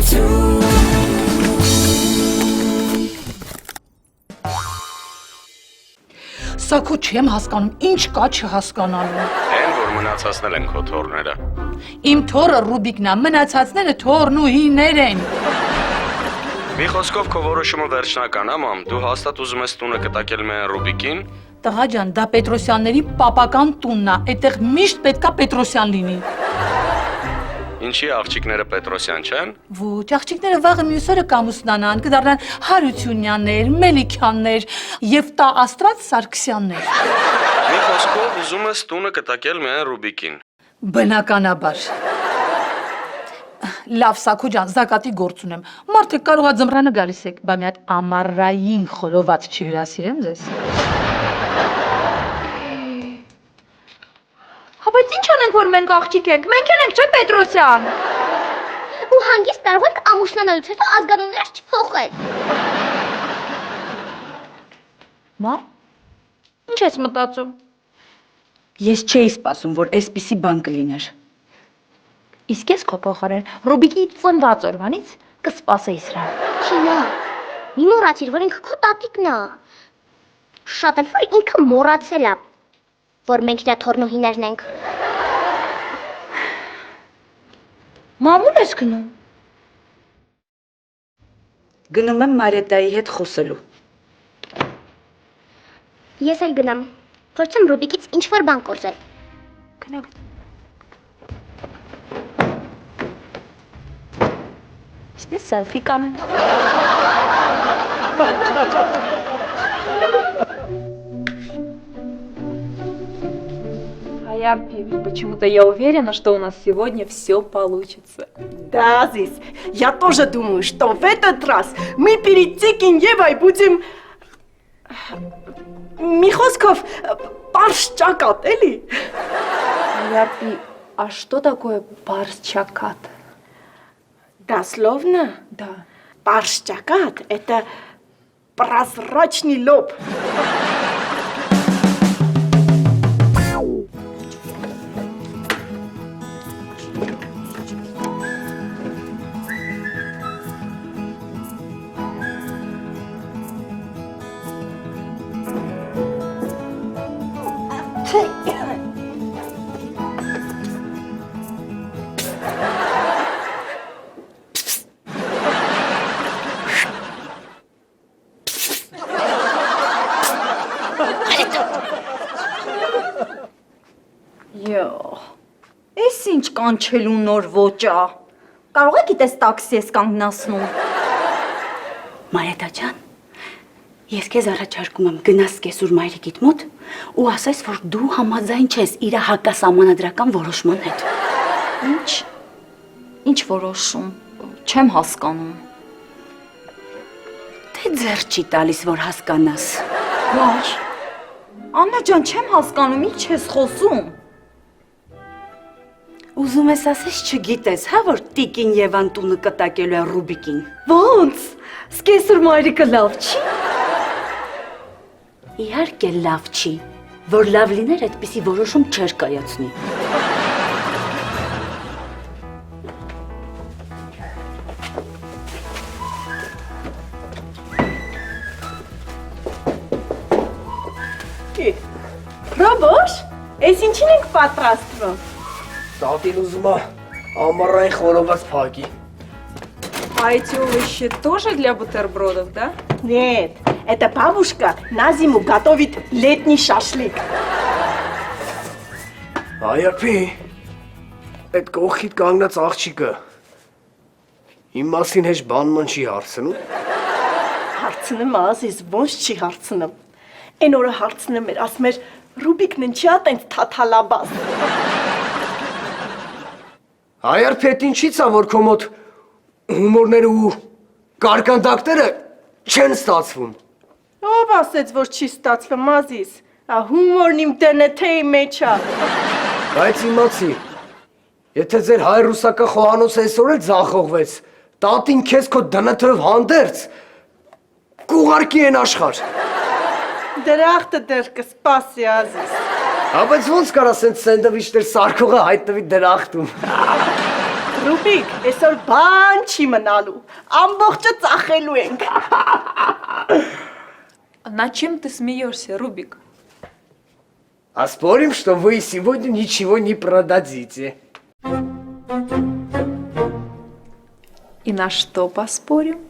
հարություն Սակո չեմ հասկանում, ինչ կա չհասկանալու։ Են, որ մնացածնել են քո թորները։ Իմ թորը Ռուբիկն է, մնացածները թորն ու հիներ են։ Մի խոսքով քո որոշումը վերջնական է, մամ, դու հաստատ ուզում ես տունը կտակել միայն Ռուբիկին։ Տղա ջան, դա Պետրոսյանների պապական տունն է, այդտեղ միշտ պետքա Պետրոսյան լինի։ Ինչի աղջիկները Պետրոսյան չեն։ Ոչ, աղջիկները վաղը մյուս օրը կամուսնանան, կդառնան Հարությունյաններ, Մելիքյաններ եւ տա Աստրատ Սարգսյաններ։ Մի խոսքով ուզում ես տունը կտակել միայն Ռուբիկին։ Բնականաբար։ Լավ, Սակո ջան, զակատի գործ ունեմ։ Մարդիկ կարող է ձմռանը գալիս եք, բա մի հատ ամառային խորոված չհյուրասիրեմ ձեզ։ Բայց ինչ անենք, որ մենք աղջիկ ենք, մենք ենք, չէ Պետրոսյան։ Ու հանգիստ կարող ենք ամուսնանալուց հետո ազգանուններ չփոխել։ Մա, ինչ ես մտածում։ Ես չէի սպասում, որ այսպիսի բան կլիներ։ Իսկ ես քո փոխարեն Ռուբիկի ծնված օրվանից կսպասեի սրան։ Չինա, մի մոռացիր, որ ինքը քո տատիկն է։ Շատ էլ որ ինքը մոռացել է, որ մենք դա թորնուհիներն ենք։ Մամ, ուր ես գնում։ Գնում եմ Մարետայի հետ խոսելու։ Ես էլ գնամ, փորձեմ Ռուբիկից ինչ-որ բան կորզել։ Գնա։ Իսկ սելֆի կանենք։ Почему-то я уверена, что у нас сегодня все получится. Да, Азиз, я тоже думаю, что в этот раз мы перед Тикин Евой будем... Михосков, паршчакат, или? Япи, а что такое парсчакат? Дословно? Да. Паршчакат – это прозрачный лоб. Էս ինչ կանչելու նոր ոճա։ Կարող եք գիտես տաքսի ես կանգնացնում։ Մարետա ջան, ես քեզ առաջարկում եմ գնաս կեսուր մայրիկիդ մոտ ու ասես, որ դու համաձայն չես իր հակասահմանադրական որոշման հետ։ Ինչ որոշում, չեմ հասկանում։ Թե ձեռ չի տալիս, որ հասկանաս։ Ոչ։ Աննա ջան, չեմ հասկանում, ինչ ես խոսում։ Ուզում ես ասես չգիտես, հա, որ Տիկին Եվան տունը կտակելու է Ռուբիկին։ Ոնց, սկեսուր մայրիկը լավ չի։ Իհարկե լավ չի, որ լավ լիներ այդպիսի որոշում չէր կայացնի։ Ռոբոշ, ես ինչին ենք պատրաստվում։ Տատին ուզում է ամառային խորոված փակի։ А эти овощи тоже для бутербродов, да? Нет, это бабушка на зиму готовит летний шашлык. Այապի, այդ կողքիդ կանգնած աղջիկը իմ մասին հեչ բանման չի հարցնում։ Հարցնում Ազիզ, ոնց չի հարցնում։ Այն օրը հարցնում էր, ասում էր Ռուբիկն ինչի է տենց թաթալաբաս։ Այարփետ ինչից է, որ քո մոտ հումորները ու կարկանդակները չեն ստացվում։ Ով ասեց, որ չի ստացվում Ազիզ։ Հումորն իմ DNT-ի մեջ է։ Բայց իմացի, եթե ձեր հայ-ռուսական խոհանոցը այսօր էլ ձախողվեց, տատին քեզ քո DNT-ով հանդերձ կուղարկի են աշխարհ։ Դրախտը դեռ կսպասի Ազիզ։ Բայց ոնց կարա սենց սենդվիչներ սարքողը հայտնվի դրախտում։ Ռուբիկ, այսօր բան չի մնալու։ Ամբողջը ծախելու ենք։ На чем ты смеешься, Рубик? А спорим, что вы сегодня ничего не продадите. И на что поспорим?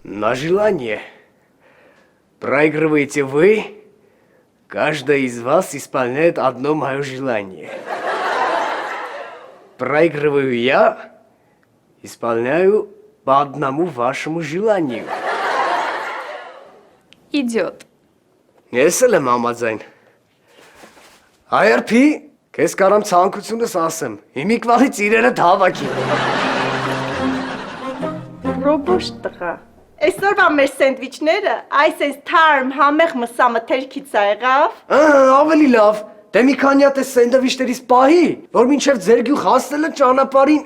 На желание. Проигрываете вы, каждый из вас исполняет одно мое желание. Проигрываю я, исполняю по одному вашему желанию. Идет. Ես էլ եմ համաձայն։ IRP, քեզ կարամ ցանկությունս ասեմ։ Հիմիկվալից իրերը հավաքի։ Ռոբոշ տղա։ Այսօրվա մեր սենդվիչները այսպես թարմ համեղ մսամթերքից ա եղավ։ Ավելի լավ։ Դե մի քանի հատ է սենդվիչներից պահի, որ մինչև ձեր գյուղ հասնելը ճանապարհին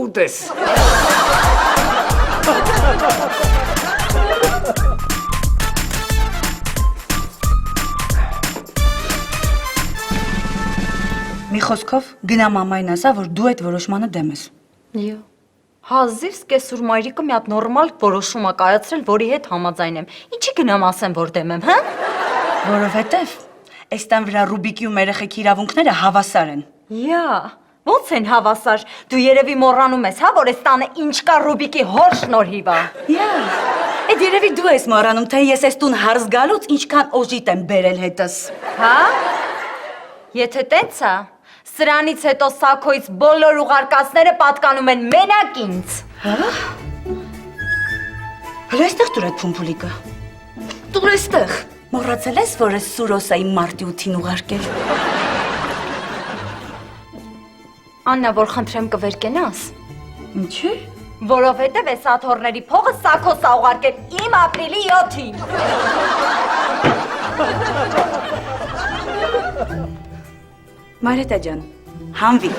ուտես։ Մի խոսքով գնա մամային ասա, որ դու այդ որոշմանը դեմ ես։ Յո։ Հազիվ սկեսուր մայրիկը մի հատ նորմալ որոշում ա կայացրել, որի հետ համաձայն եմ։ Ինչի գնամ ասեմ, որ դեմ եմ, հա? Որովհետև այս տան վրա Ռուբիկի ու մեր երեխեքի իրավունքները հավասար են։ Յա, ո՞նց են հավասար։ Դու երևի մոռանում ես, հա, որ այս տանը ինչ կա Ռուբիկի հոր շնորհիվ ա։ Յա։ Այդ երևի դու ես մոռանում, թե ես այս տուն հարս գալուց ինչքան օժիտ եմ բերել հետս։ Հա? Եթե տենց ա, սրանից հետո Սաքոյից բոլոր ուղարկածները պատկանում են մենակ ինձ։ Հա? Հələ այստեղ դուր այդ փումփուլիկը։ Դուր այստեղ։ Մոռացել ես, որ ես Սուրոսայի մարտի 8-ին ուղարկել։ Աննա, որ խնդրեմ կվերկենաս։ Ինչի՞։ Որովհետև այս աթոռների փողը Սաքոս ա ուղարկել իմ ապրիլի 7-ին։ Մարետա ջան, հանվի։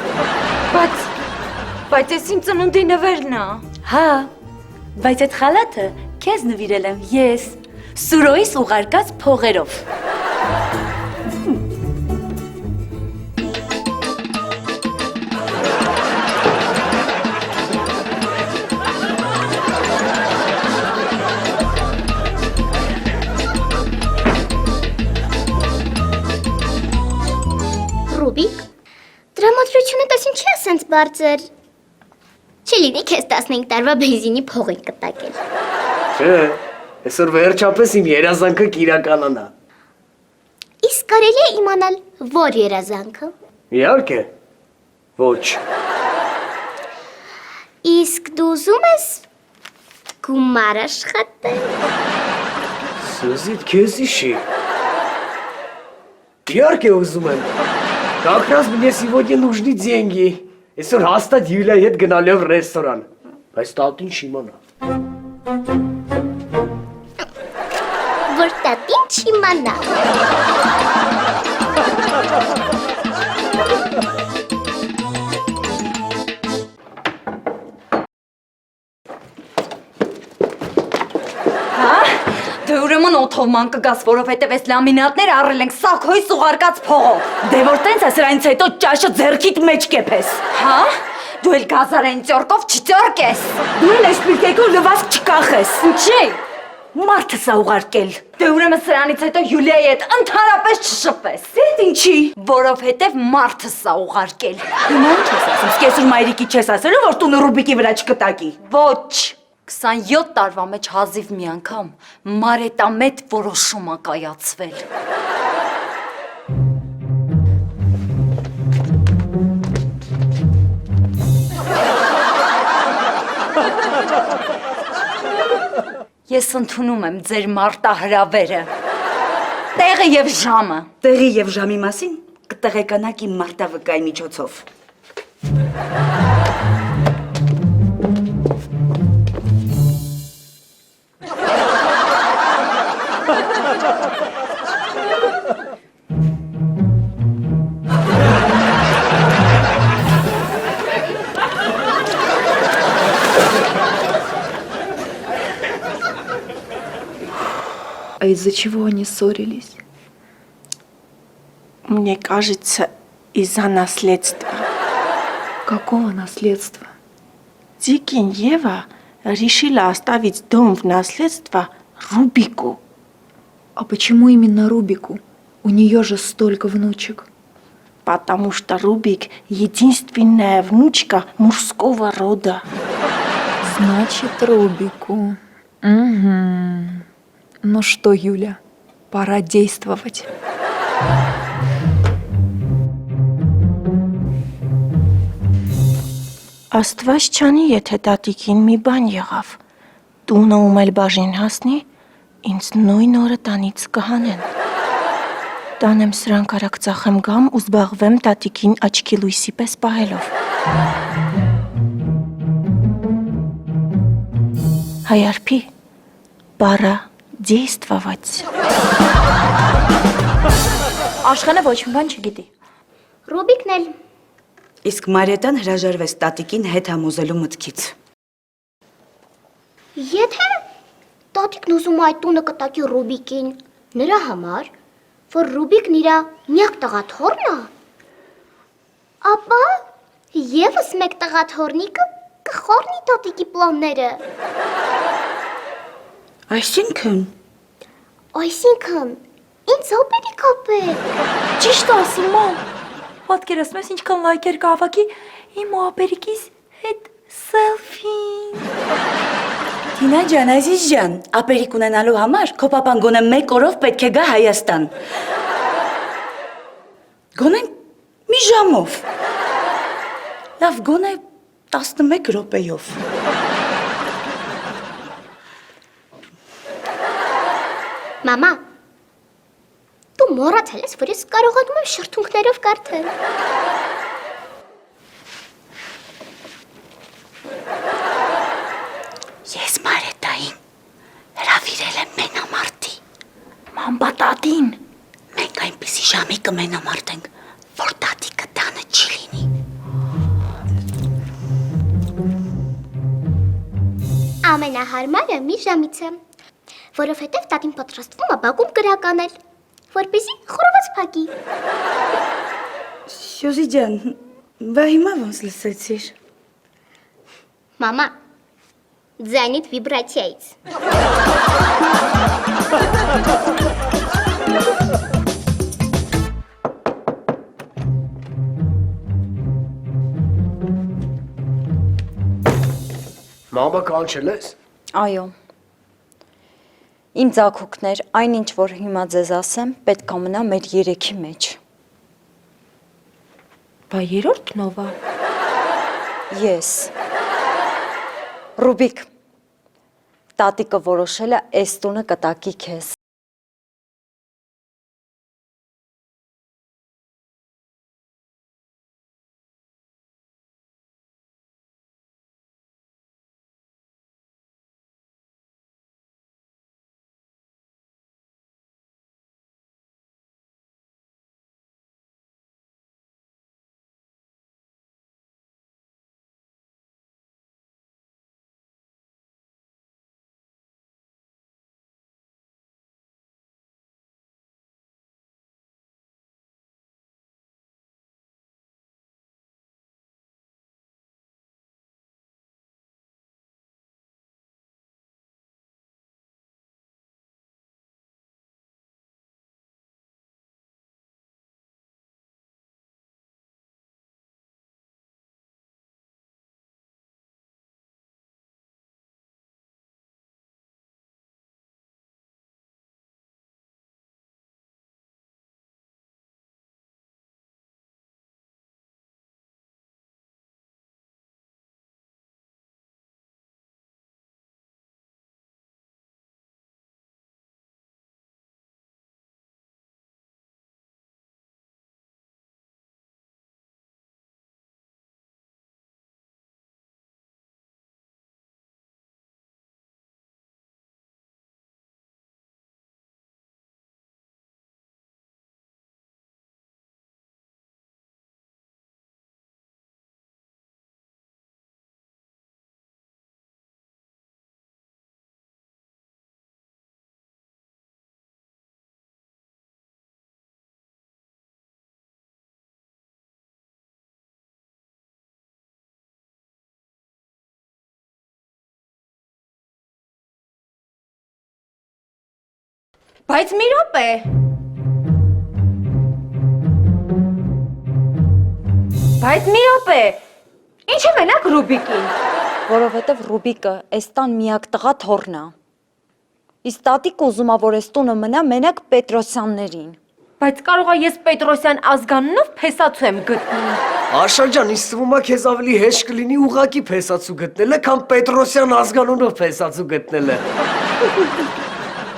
Բայց ես իմ ծնունդի նվերն ա։ Հա, բայց այդ խալաթը քեզ նվիրել եմ ես, Սուրոյիս ուղարկած փողերով։ Ռուբիկ, տրամադրությունը տես ինչի է սենց բարձր։ Չի լինի քեզ 15 տարվա բենզինի փող են կտակել։ Չէ, այսօր վերջապես իմ երազանքը կիրականանա։ Իսկ կարելի է իմանալ, որ երազանքը։ Իհարկե։ Ոչ։ Իսկ դու ուզում ես գումար աշխատել։ Սուզիտ քեզ իշի։ Իհարկե ուզում եմ։ Как раз мне сегодня нужны деньги. Այսօր հաստատ Յուլիայի հետ գնալով ռեստորան։ Բայց տատին չիմանա։ Որ տատին չիմանա։ Դե ուրեմն օթովման կգաս, որովհետև այս լամինատները առել ենք Սաքոյից ուղարկած փողով։ Դե որ տենց է սրանից հետո ճաշը ձեռքիդ մեջ կեփես։ Հա? Դու էլ գազարային ծորկով չծորկես։ Դու էլ այս պիրկեկով լվացք չկախես։ Ինչի՞։ Մարդը սա ուղարկել։ Դե ուրեմն սրանից հետո Յուլիայի հետ ընդհանրապես չշփվես։ Դե ինչի։ Որովհետև մարդը սա ուղարկել։ Հիմա ինչ ես ասում, սկեսուր մայրիկի չես ասելու, որ տունը Ռուբիկի վրա չկտակի։ Ոչ, 27 տարվա մեջ հազիվ մի անգամ մարետամետ որոշում ա կայացվել։ Ես ընդունում եմ ձեր մարտահրավերը։ Տեղը եւ ժամը։ Տեղի եւ ժամի մասին կտեղեկանաք իմ մարտավկայի միջոցով։ А из-за чего они ссорились? Мне кажется, из-за наследства. Какого наследства? Дикин Ева решила оставить дом в наследство Рубику. А почему именно Рубику? У нее же столько внучек. Потому что Рубик единственная внучка мужского рода. Значит, Рубику. Угу. Ну что, Юля, пора действовать. Աստված չանի, եթե տատիկին մի բան եղավ։ Տունը ում էլ բաժին հասնի, ինձ նույն օրը տանից կհանեն։ Տանեմ սրանք արագ ծախեմ գամ ու զբաղվեմ տատիկին աչքի լույսի պես պահելով։ Հայարփի, պարա действовать։ Աշխենը ոչ մի բան չգիտի։ Ռուբիկն էլ Իսկ Մարիետան հրաժարվեց տատիկին հետ համոզելու մտքից։ եթե տատիկն ուզում է այդ տունը կտակի Ռուբիկին, նրա համար, որ Ռուբիկն իր միակ տղաթոռն է, ապա եւս մեկ տղաթոռնիկը կխորնի տատիկի պլանները։ Այսինքն, ինձ ապերի կապեք։ Ճիշտ ասում մամ։ Պատկերացնում ես ինչքան լայքեր կհավաքի իմ ու ապերիկիս հետ սելֆին։ Թինա ջան, ազիզ ջան, ապերիկ ունենալու համար քո պապան գոնե 1 օրով պետք է գա Հայաստան։ Գոնե մի ժամով։ Լավ, գոնե 11 րոպեով։ Մամա, դու մոռացել ես, որ ես կարողանում եմ շրթունքներով կարդալ։ Ես Մարետային հրավիրել եմ մենամարտի։ Մամբատատին։ Մենք այնպիսի ժամի կմենամարտենք, որ տատիկը տանը չի լինի։ Ամենահարմարը մի ժամից է, որովհետև տատին պատրաստվում է բակում կրակ անել, որպեսզի խորոված փակի։ Սյուզի ջան, բա հիմա ոնց լսեցիր։ Մամա, ձայնիդ վիբրացիայից։ Մամա կանչել ես։ Այո։ Իմ ձագուկներ, այնինչ որ հիմա ձեզ ասեմ, պետք է մնա մեր երեքի մեջ։ Բա երրորդն ով է։ Ես։ Ռուբիկ, տատիկը որոշել է այս տունը կտակի քեզ։ Բայց մի րոպե։ Բայց մի րոպե։ Ինչ է մենակ Ռուբիկին։ Որովհետև Ռուբիկը այս տան միակ տղա թոռն է։ Իսկ տատիկ ուզում է, որ այս տունը մնա մենակ Պետրոսյաններին։ Բայց կարող է ես Պետրոսյան ազգանունով փեսացու եմ գտնում։ Արշակ ջան, ինձ թվում է քեզ ավելի հեշտ կլինի ուղակի փեսացու գտնելը, քան Պետրոսյան ազգանունով փեսացու գտնելը։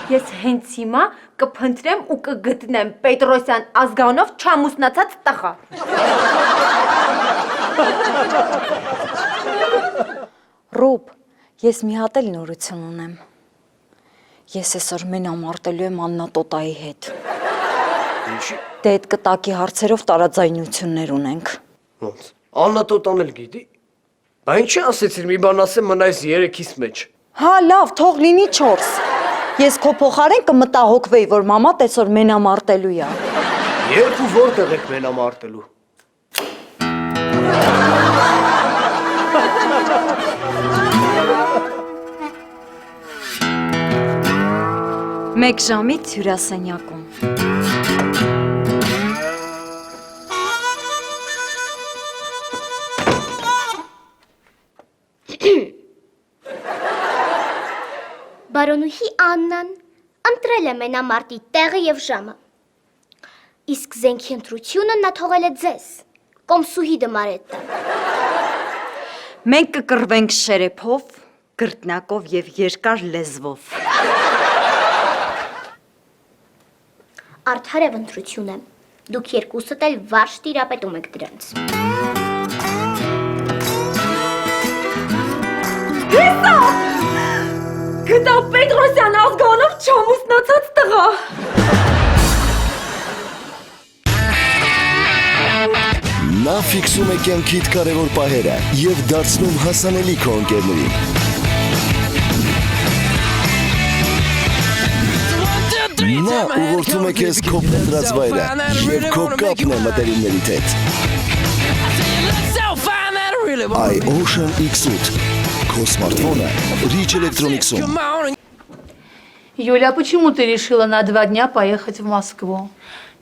Ես հենց հիմա կփնտրեմ ու կգտնեմ Պետրոսյան ազգանունով չամուսնացած տղա։ Ռուբ, ես մի հատ էլ նորություն ունեմ։ Ես այսօր մենամարտելու եմ Աննա Տոտայի հետ։ Ինչի՞։ Դե այդ կտակի հարցերով տարաձայնություններ ունենք։ Ոնց։ Աննա Տոտան էլ գիտի։ Բա ինչի ասեցիր, մի բան ասեմ մնա այս 3-ից մեջ։ Հա, լավ, թող լինի 4։ Ես քո փոխարեն կմտահոգվեի, որ մամատ այսօր մենամարտելու է։ Երբ ու որտեղ եք մենամարտելու։ Մեկ ժամից հյուրասենյակում։ Բարոնուհի Աննան ընտրել է մենամարտի տեղը եւ ժամը։ Իսկ զենքի ընտրությունը նա թողել է ձեզ, Կոմսուհի Դմարետը։ Մենք կկռվենք շերեփով, գրտնակով եւ երկար լեզվով։ Արդարև ընտրություն է։ Դուք երկուսդ էլ վարժ տիրապետում եք դրանց։ Գտա Պետրոսյան ազգանով չամուսնացած տղա։ Նա ֆիքսում է կյանքիդ կարևոր պահերը եւ դարձնում հասանելի քո ընկերներին։ Նա ուղղորդում է քեզ քո փնտրած վայրը եւ քո կապն է մտերիմներիդ հետ։ iOcean X8 Քո սմարթֆոնը Rich Electronics-ում։ Юля, почему ты решила на 2 дня поехать в Москву?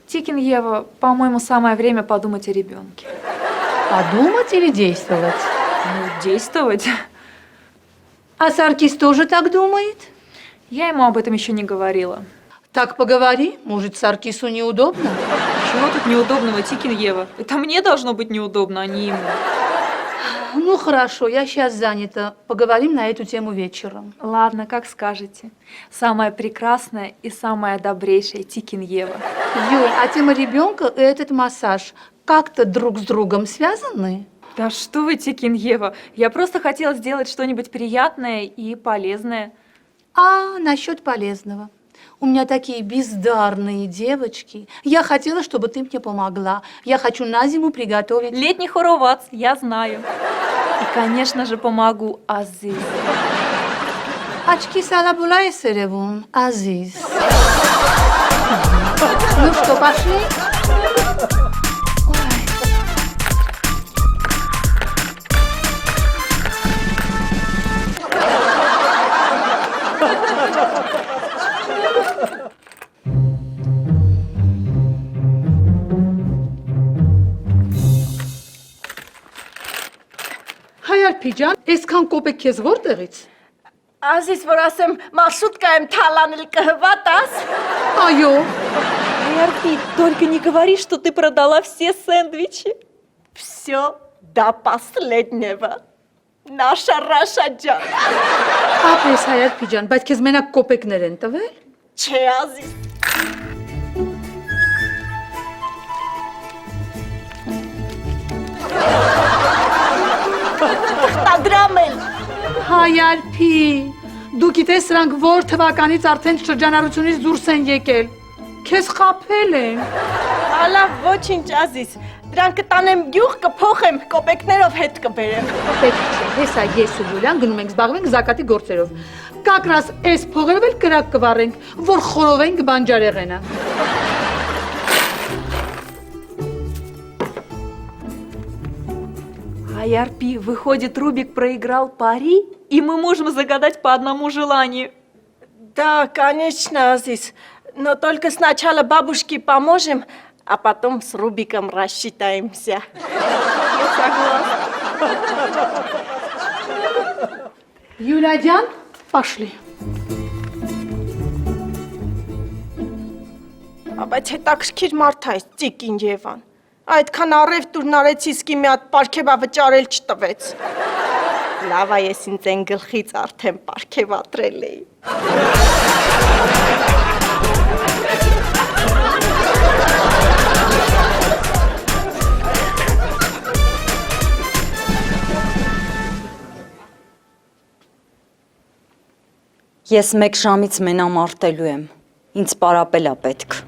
Тикин Ева, по-моему, самое время подумать о ребенке. Подумать или действовать? Ну, действовать. А Саркис тоже так думает? Я ему об этом еще не говорила. Так поговори, может, Саркису неудобно? Чего тут неудобного, Тикин Ева? Это мне должно быть неудобно, а не ему. Ну хорошо, я сейчас занята. Поговорим на эту тему вечером. Ладно, как скажете. Самая прекрасная и самая добрейшая Тикин Ева. Юль, а тема ребенка и этот массаж как-то друг с другом связаны? Да что вы, Тикин Ева? Я просто хотела сделать что-нибудь приятное и полезное. А насчет полезного. У меня такие бездарные девочки. Я хотела, чтобы ты мне помогла. Я хочу на зиму приготовить... Летний хоровац, я знаю. И, конечно же, помогу, Азиз. Очки салабулай серевун, Азиз. Ну что, пошли? Հայարփիջան, այսքան կոպեկ քեզ որտեղից։ Ազիզ, որ ասեմ, մարշրուտկա եմ թալանել կհվատաս։ Այո, Ярпи, только не говори, что ты продала все сэндвичи. Всё до последнего. Наша Раша ջան։ ապրես Հայարփիջան, բայց քեզ մենակ կոպեկներ են տվել։ Չէ, Ազիզ։ Տադրամել։ Հայարփի, դու գիտես սրանք որ թվականից արդեն շրջանառությունից դուրս են եկել։ Քեզ խաբել են։ Ալավ, ոչինչ, Ազիզ։ Դրանք կտանեմ գյուղ, կփոխեմ, կոպեկներով հետ կբերեմ։ Պետք չէ, հեսա ես ու Յուլիան գնում ենք զբաղվենք զակատի գործերով։ Կակրաս այս փողերով էլ կրակ կվառենք, որ խորովենք բանջարեղենը։ Ярпи, выходит, Рубик проиграл пари, и мы можем загадать по одному желанию. Да, конечно, Ազիզ։ Но только сначала бабушке поможем, а потом с Рубиком рассчитаемся. Я согласна. Юлядян, пошли. Բայց հետաքրքիր մարդ է այս Տիկին Եվան։ Այդքան առև տուրն արեցի, իսկի մի հատ պարքեվա վճարել չտվեց։ Լավ է, ես ինձ են գլխից արդեն պարքեվատրել էի։ Ես 1 ժամից մենամարտելու եմ։ Ինձ պարապել է պետք։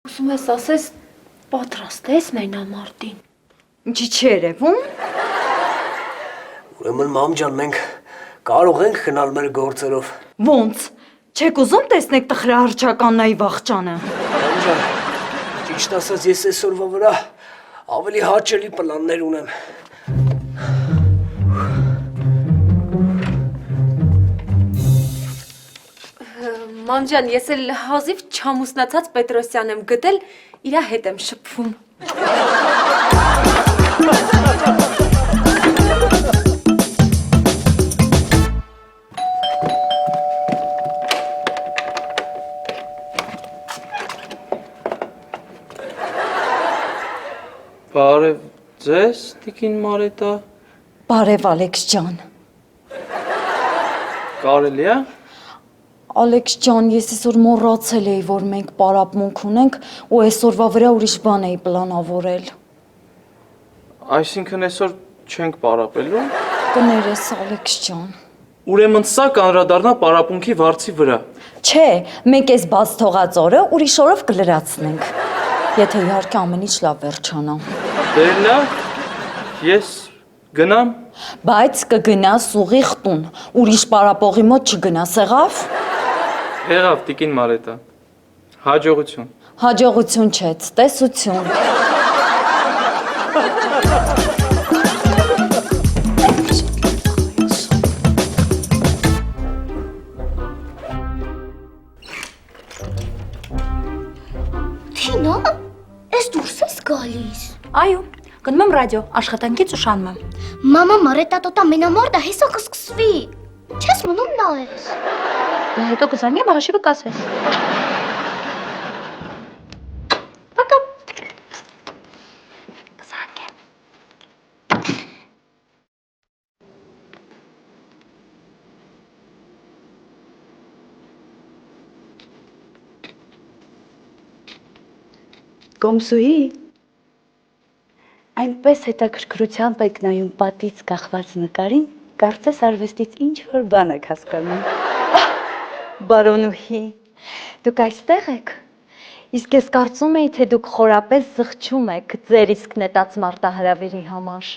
Ուզում ես ասես, պատրաստ ես մենամարտին։ Ինչի՞ չի երևում։ Ուրեմն մամ ջան, մենք կարող ենք խնալ մեր գործերով։ Ոնց։ Չեք ուզում տեսնեք տխրահարճականնայի վախճանը։ Մամ ջան, ճիշտ ասած ես այսօրվա վրա ավելի հաճելի պլաններ ունեմ։ Մանջան, ես էլ հազիվ չամուսնացած Պետրոսյան եմ գտել, իրա հետ եմ շփվում։ Բարև ձեզ, Տիկին Մարետա։ Բարև Ալեքս ջան։ Կարելի է։ Ալեքս ջան, ես այսօր մոռացել էի, որ մենք պարապմունք ունենք ու այսօրվա վրա ուրիշ բան էի պլանավորել։ Այսինքն այսօր չենք պարապելու։ Կներես Ալեքս ջան։ Ուրեմն սա կանրադառնա պարապմունքի վարձի վրա։ Չէ, մենք այս բաց թողած օրը ուրիշ օրով կլրացնենք։ Եթե իհարկե ամեն ինչ լավ վերջանա։ Դե լավ, ես գնամ։ Բայց կգնաս ուղիղ տուն, ուրիշ պարապողի մոտ չգնաս, եղավ։ Եղավ, Տիկին Մարետա։ Հաջողություն։ Հաջողություն չէ, տեսություն։ Թինա, ես դուրս ես գալիս։ Այո, գնում եմ ռադիո, աշխատանքից ուշանում եմ։ Մամա Մարետա տոտա մենամարտը հեսա կսկսվի։ Չես մնում նայես։ Դե հետո կզանգեմ հաշիվը կասես։ Պակա։ Կզանգեմ։ Կոմսուի այնպես հետաքրքրությամբ եք նայում պատից կախված նկարին, կարծես արվեստից ինչ որ բան եք հասկանում։ Բարոնուհի, դուք այստեղ եք։ Իսկ ես կարծում էի, թե դուք խորապես զղջում եք ձեր իսկ նետած մարտահրավերի համար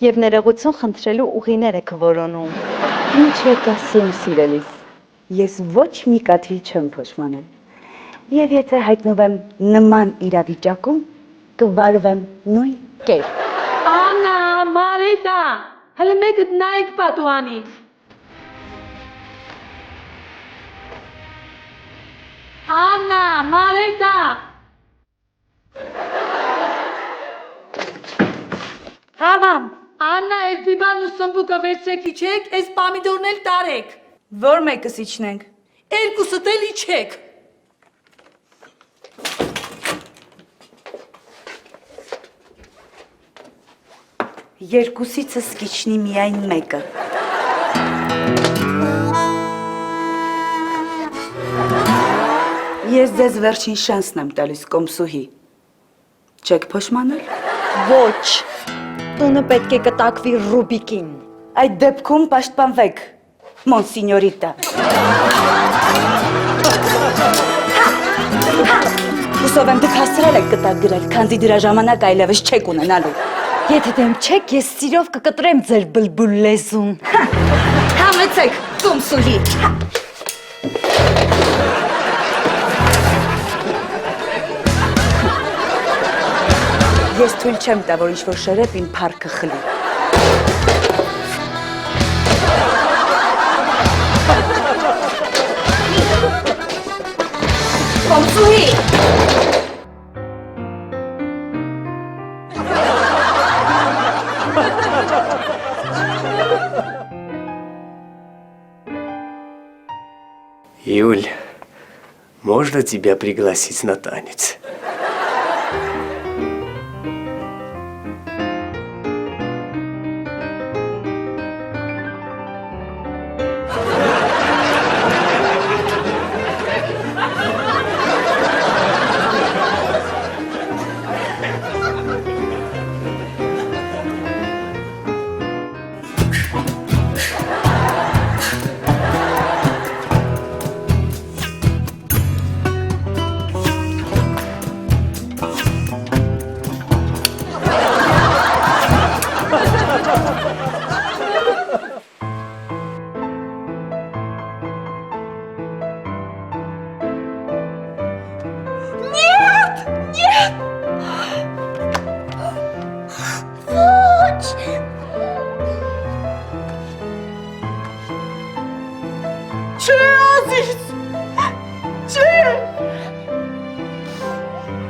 եւ ներողություն խնդրելու ուղիներ եք որոնում։ Ինչ եք ասում, սիրելիս, ես ոչ մի կաթիլ չեմ փոշմանել։ Եվ եթե հայտնվեմ նման իրավիճակում, կվարվեմ նույն կերպ։ Աննա, Մարիտա, հələ մեկը նայեք պատուհանից։ Աննա, Մարիտա։ Համամ, Աննա, այս բիբան ու սմբուկը վերցրեք իջեք, այս պամիդորն էլ տարեք։ Որ մեկս իջնենք։ Երկուսդ էլ իջեք։ Երկուսիցս կիջնի միայն մեկը։ Ես ձեզ վերջին շանսն եմ տալիս, Կոմսուհի։ Չեք փոշմանել։ Ոչ, տունը պետք է կտակվի Ռուբիկին։ Այդ դեպքում պաշտպանվեք, մոնսինյորիտա։ Հուսով եմ դուք հասցրել եք կտակ գրել, քանզի դրա ժամանակ այլևս չեք ունենալու։ Եթե դեմ չեք, ես սիրով կկտրեմ ձեր բլբուլ լեզուն։ Համեցեք, Կոմսուհի։ Ես թույլ չեմ տա, որ ինչ-որ շերեփ իմ փառքը խլի։ Կոմսուհի։ Юль, можно тебя пригласить на танец?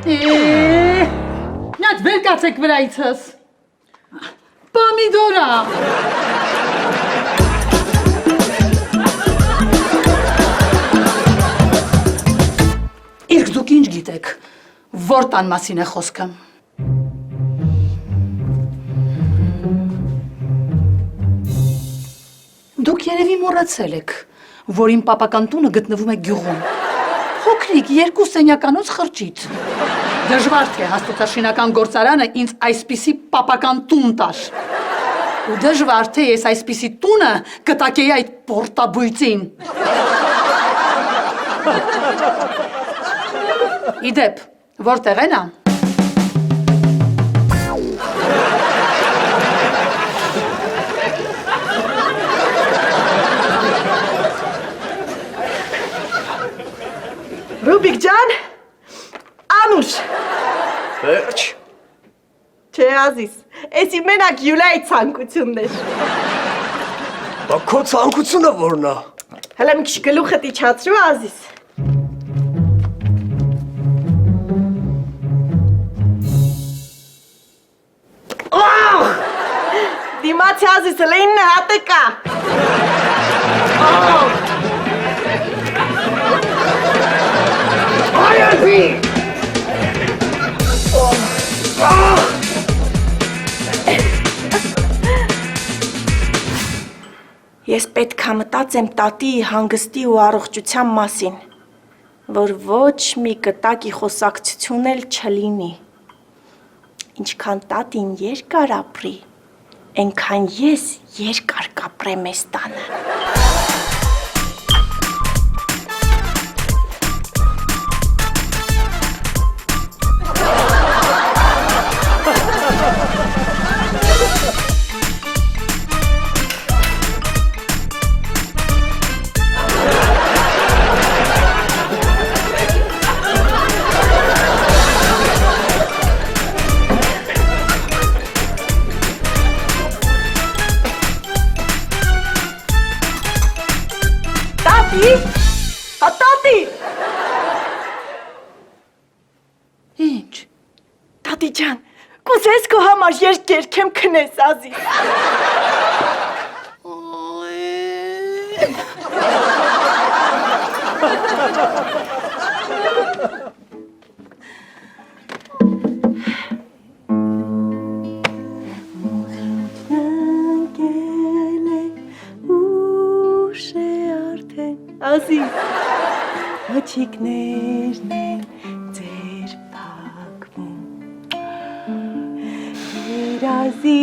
Նյատ վեր կացեք վրայիցս։ Պամիդորա։ Իրք դուք ինչ գիտեք, որ տան մասին է խոսքը։ Դուք երևի մոռացել եք, որ իմ պապական տունը գտնվում է գյուղում։ Փոքրիկ 2 սենյականոց խրճիթ։ Դժվար թե հաստատաշինական գործարանը ինձ այսպիսի պապական տուն տար։ Ու դժվար թե ես այսպիսի տունը կտակեի այդ պորտաբույծին։ Իդեպ, որտեղ է նա։ Ռուբիկ ջան, անուշ։ Վերջ։ Չէ ազիս, էսի մենակ Յուլիայի ցանկությունն էր։ Բա քո ցանկությունը որն է։ Հələ մի քիչ գլուխդ իջացրու ազիս։ Դիմացի ազիսը լինն հատը կա։ Այդի։ Ես պետք է մտածեմ տատիի հանգստի ու առողջության մասին, որ ոչ մի կտակի խոսակցություն էլ չլինի։ Ինչքան տատին երկար ապրի, այնքան ես երկար կապրեմ այս տանը։ Տատի։ Ինչ։ Տատի ջան, կուզես քո համար երգ երգեմ քնես ազի։ Ազի։ Ոչիկներն են ձեր փակվում երազի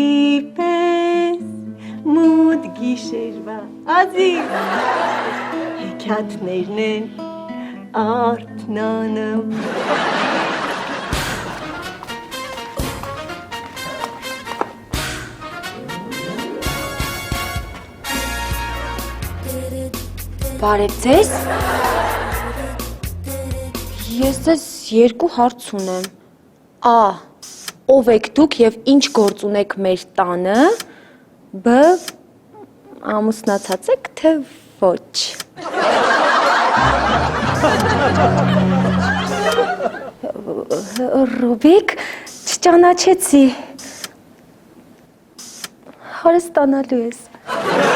պես մութ գիշերվա ազի հեքիաթներն են արթնանում Բարև ձեզ։ Ես ձեզ երկու հարց ունեմ։ A. Ով եք դուք եւ ինչ գործ ունեք մեր տանը։ B. Ամուսնացած եք թե ոչ։ Ռուբիկ, չճանաչեցի։ Հարստանալու ես։